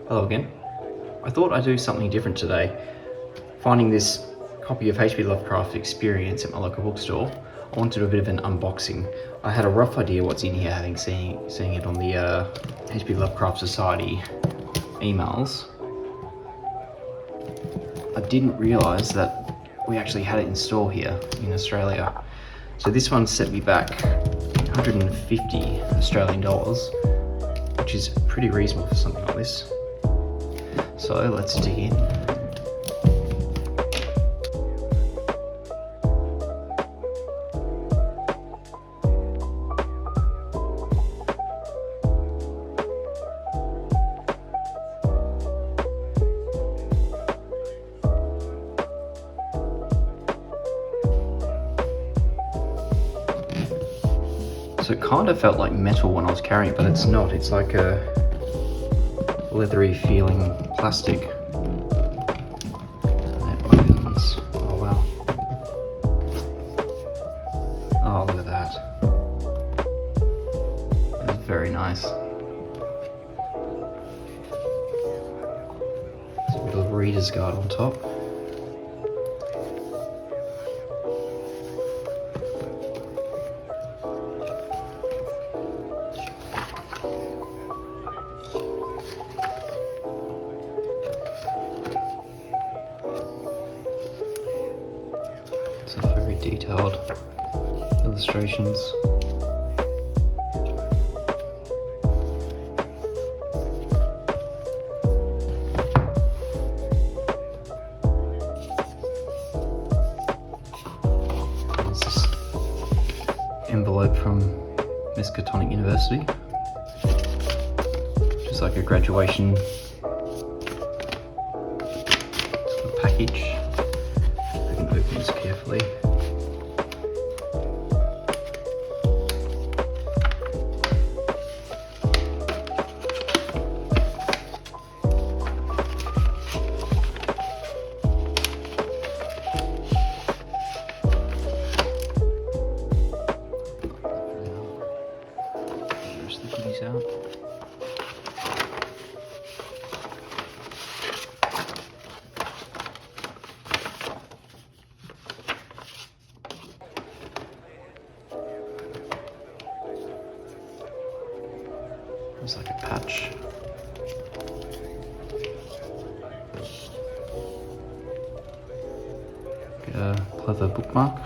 Hello again. I thought I'd do something different today. Finding this copy of H.P. Lovecraft Experience at my local bookstore, I wanted to do a bit of an unboxing. I had a rough idea what's in here, having seen it on the H.P. Lovecraft Society emails. I didn't realise that we actually had it in store here in Australia. So this one set me back 150 Australian dollars, which is pretty reasonable for something like this. So let's dig in. So it kind of felt like metal when I was carrying it, but it's not. It's like a leathery feeling plastic. That opens. Oh wow. Oh, look at that. That's very nice. There's a little reader's guide on top. Some very detailed illustrations. There's this envelope from Miskatonic University, which is like a graduation package. I can open this carefully. Rest the goodies out. There's like a patch. Get a clever bookmark.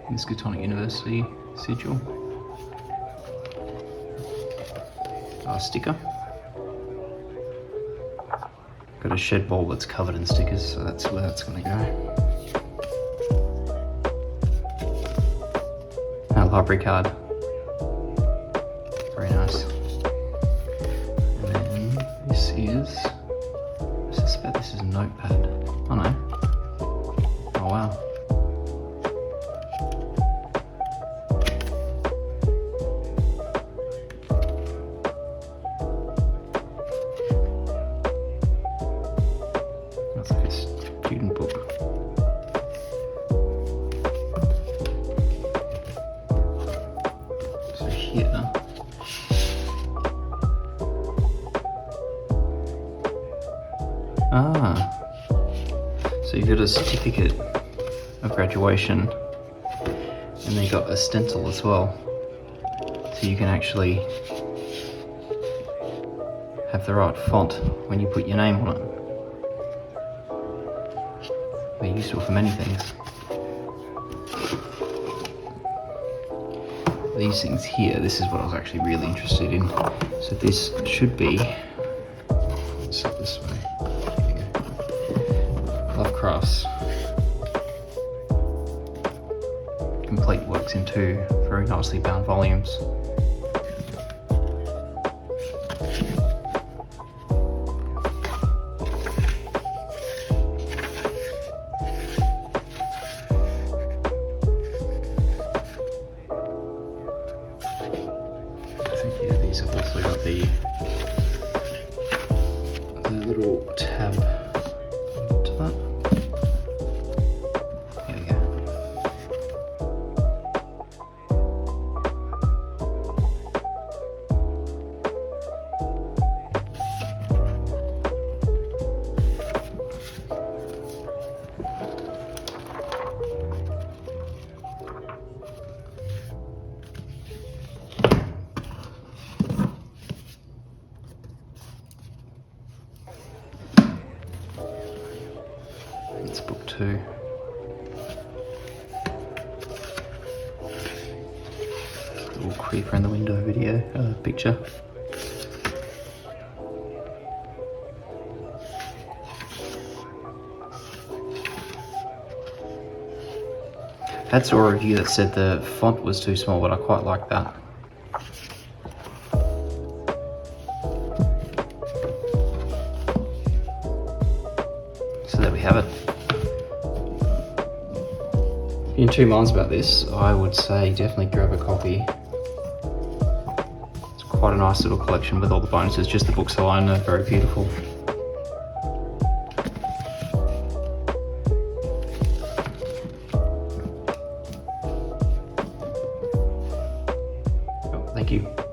Miskatonic University sigil. A sticker. Got a shed bowl that's covered in stickers, so that's where that's going to go. Our library card. Very nice. And then this is, I suspect this is a notepad. Oh no. Oh wow. That's like a student book. So here, so you got a certificate of graduation, and they got a stencil as well, so you can actually have the right font when you put your name on it. They're useful for many things. These things here, this is what I was actually really interested in. So this should be, let's set this way. Lovecraft's complete works in 2 very nicely bound volumes. I think yeah, these have also got the little tab to that. There we go. little creeper in the window picture. I saw a review that said the font was too small, but I quite like that. So there we have it. In 2 minds about this, I would say definitely grab a copy. It's quite a nice little collection with all the bonuses. Just the books alone are very beautiful. Thank you.